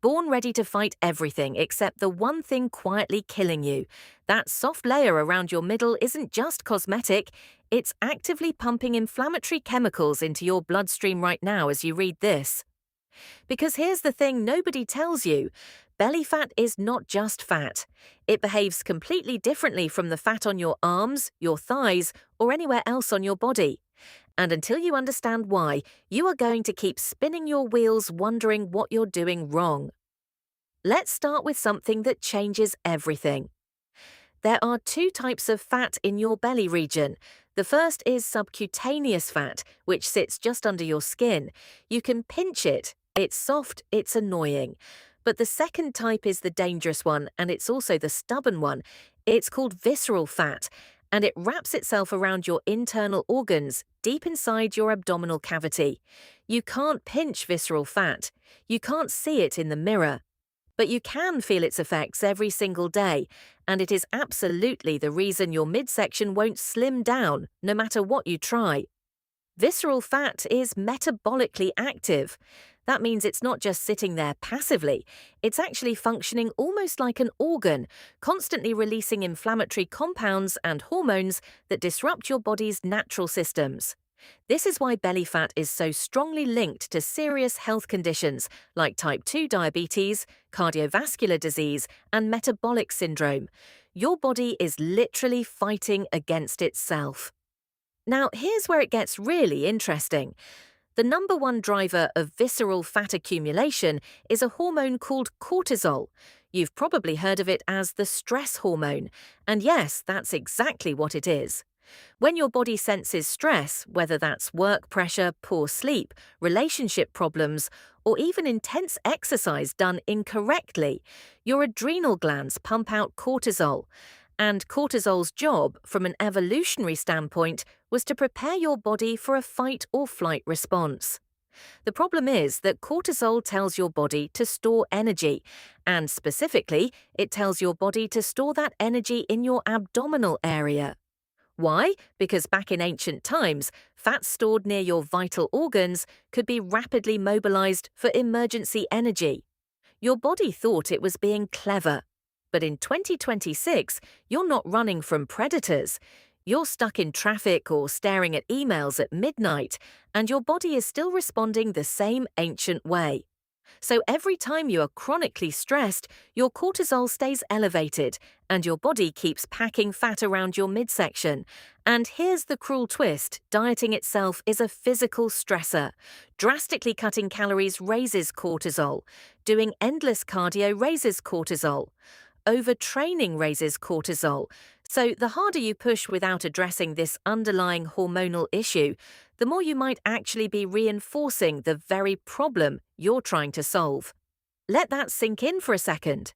Born ready to fight everything except the one thing quietly killing you. That soft layer around your middle isn't just cosmetic, it's actively pumping inflammatory chemicals into your bloodstream right now as you read this. Because here's the thing nobody tells you. Belly fat is not just fat. It behaves completely differently from the fat on your arms, your thighs, or anywhere else on your body. And until you understand why, you are going to keep spinning your wheels wondering what you're doing wrong. Let's start with something that changes everything. There are two types of fat in your belly region. The first is subcutaneous fat, which sits just under your skin. You can pinch it. It's soft, it's annoying. But the second type is the dangerous one, and it's also the stubborn one. It's called visceral fat, and it wraps itself around your internal organs, deep inside your abdominal cavity. You can't pinch visceral fat. You can't see it in the mirror. But you can feel its effects every single day, and it is absolutely the reason your midsection won't slim down, no matter what you try. Visceral fat is metabolically active. That means it's not just sitting there passively, it's actually functioning almost like an organ, constantly releasing inflammatory compounds and hormones that disrupt your body's natural systems. This is why belly fat is so strongly linked to serious health conditions like type 2 diabetes, cardiovascular disease, and metabolic syndrome. Your body is literally fighting against itself. Now, here's where it gets really interesting. The number one driver of visceral fat accumulation is a hormone called cortisol. You've probably heard of it as the stress hormone, and yes, that's exactly what it is. When your body senses stress, whether that's work pressure, poor sleep, relationship problems, or even intense exercise done incorrectly, your adrenal glands pump out cortisol. And cortisol's job, from an evolutionary standpoint, was to prepare your body for a fight or flight response. The problem is that cortisol tells your body to store energy, and specifically, it tells your body to store that energy in your abdominal area. Why? Because back in ancient times, fat stored near your vital organs could be rapidly mobilized for emergency energy. Your body thought it was being clever. But in 2026, you're not running from predators. You're stuck in traffic or staring at emails at midnight, and your body is still responding the same ancient way. So every time you are chronically stressed, your cortisol stays elevated and your body keeps packing fat around your midsection. And here's the cruel twist, dieting itself is a physical stressor. Drastically cutting calories raises cortisol. Doing endless cardio raises cortisol. Overtraining raises cortisol. So the harder you push without addressing this underlying hormonal issue, the more you might actually be reinforcing the very problem you're trying to solve. Let that sink in for a second.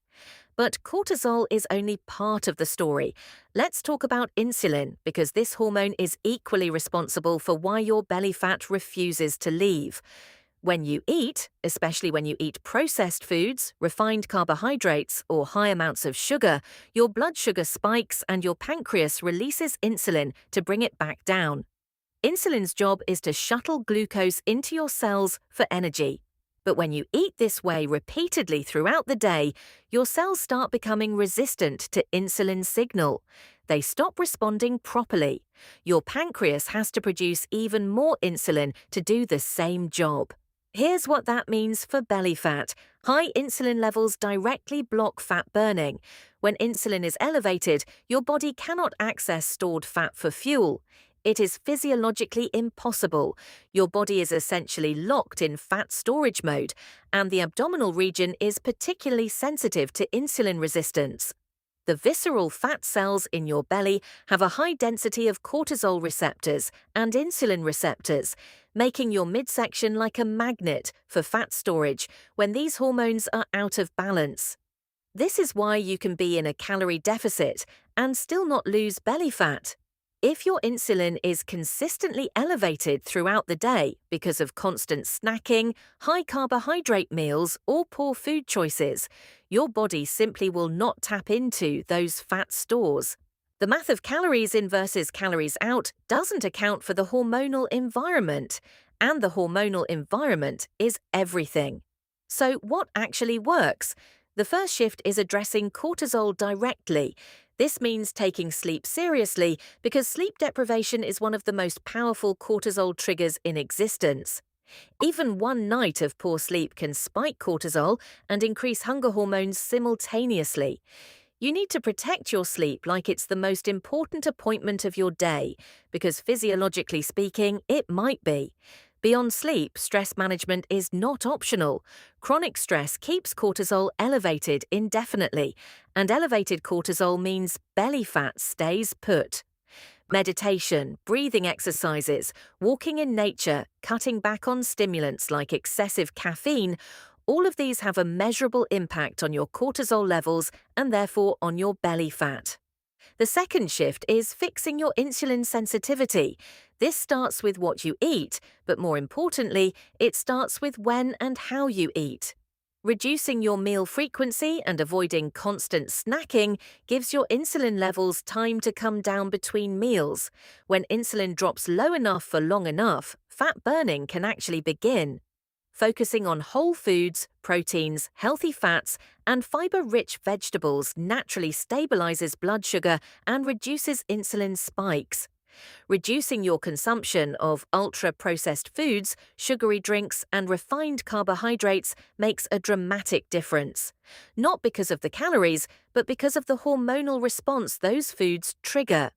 But cortisol is only part of the story. Let's talk about insulin, because this hormone is equally responsible for why your belly fat refuses to leave. When you eat, especially when you eat processed foods, refined carbohydrates, or high amounts of sugar, your blood sugar spikes and your pancreas releases insulin to bring it back down. Insulin's job is to shuttle glucose into your cells for energy. But when you eat this way repeatedly throughout the day, your cells start becoming resistant to insulin's signal. They stop responding properly. Your pancreas has to produce even more insulin to do the same job. Here's what that means for belly fat. High insulin levels directly block fat burning. When insulin is elevated, your body cannot access stored fat for fuel. It is physiologically impossible. Your body is essentially locked in fat storage mode, and the abdominal region is particularly sensitive to insulin resistance. The visceral fat cells in your belly have a high density of cortisol receptors and insulin receptors, making your midsection like a magnet for fat storage when these hormones are out of balance. This is why you can be in a calorie deficit and still not lose belly fat. If your insulin is consistently elevated throughout the day because of constant snacking, high carbohydrate meals, or poor food choices, your body simply will not tap into those fat stores. The math of calories in versus calories out doesn't account for the hormonal environment, and the hormonal environment is everything. So, what actually works? The first shift is addressing cortisol directly. This means taking sleep seriously because sleep deprivation is one of the most powerful cortisol triggers in existence. Even one night of poor sleep can spike cortisol and increase hunger hormones simultaneously. You need to protect your sleep like it's the most important appointment of your day, because physiologically speaking, it might be. Beyond sleep, stress management is not optional. Chronic stress keeps cortisol elevated indefinitely, and elevated cortisol means belly fat stays put. Meditation, breathing exercises, walking in nature, cutting back on stimulants like excessive caffeine, all of these have a measurable impact on your cortisol levels and therefore on your belly fat. The second shift is fixing your insulin sensitivity. This starts with what you eat, but more importantly, it starts with when and how you eat. Reducing your meal frequency and avoiding constant snacking gives your insulin levels time to come down between meals. When insulin drops low enough for long enough, fat burning can actually begin. Focusing on whole foods, proteins, healthy fats, and fiber-rich vegetables naturally stabilizes blood sugar and reduces insulin spikes. Reducing your consumption of ultra-processed foods, sugary drinks, and refined carbohydrates makes a dramatic difference. Not because of the calories, but because of the hormonal response those foods trigger.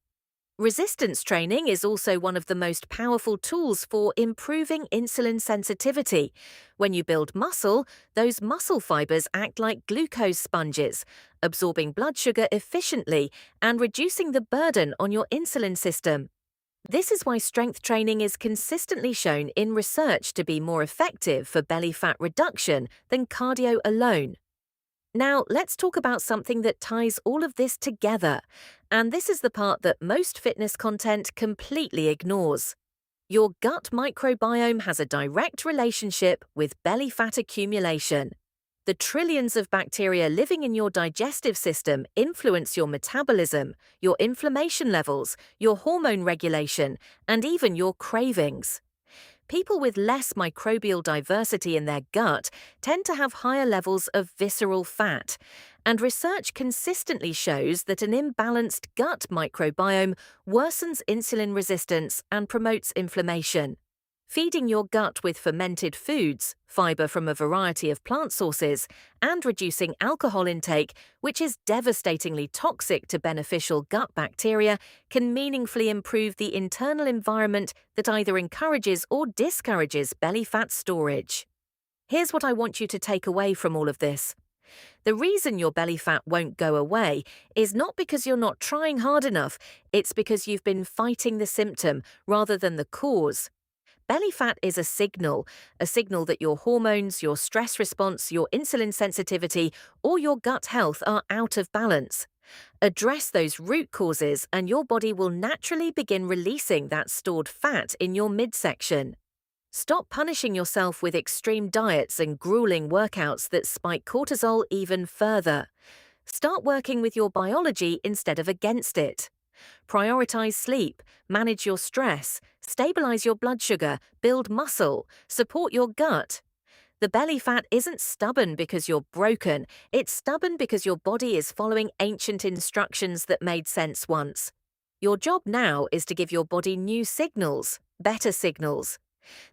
Resistance training is also one of the most powerful tools for improving insulin sensitivity. When you build muscle, those muscle fibers act like glucose sponges, absorbing blood sugar efficiently and reducing the burden on your insulin system. This is why strength training is consistently shown in research to be more effective for belly fat reduction than cardio alone. Now, let's talk about something that ties all of this together. And this is the part that most fitness content completely ignores. Your gut microbiome has a direct relationship with belly fat accumulation. The trillions of bacteria living in your digestive system influence your metabolism, your inflammation levels, your hormone regulation, and even your cravings. People with less microbial diversity in their gut tend to have higher levels of visceral fat, and research consistently shows that an imbalanced gut microbiome worsens insulin resistance and promotes inflammation. Feeding your gut with fermented foods, fiber from a variety of plant sources, and reducing alcohol intake, which is devastatingly toxic to beneficial gut bacteria, can meaningfully improve the internal environment that either encourages or discourages belly fat storage. Here's what I want you to take away from all of this. The reason your belly fat won't go away is not because you're not trying hard enough, it's because you've been fighting the symptom rather than the cause. Belly fat is a signal that your hormones, your stress response, your insulin sensitivity, or your gut health are out of balance. Address those root causes and your body will naturally begin releasing that stored fat in your midsection. Stop punishing yourself with extreme diets and grueling workouts that spike cortisol even further. Start working with your biology instead of against it. Prioritize sleep, manage your stress, stabilize your blood sugar, build muscle, support your gut. The belly fat isn't stubborn because you're broken, it's stubborn because your body is following ancient instructions that made sense once. Your job now is to give your body new signals, better signals.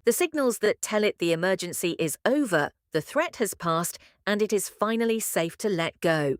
The signals that tell it the emergency is over, the threat has passed, and it is finally safe to let go.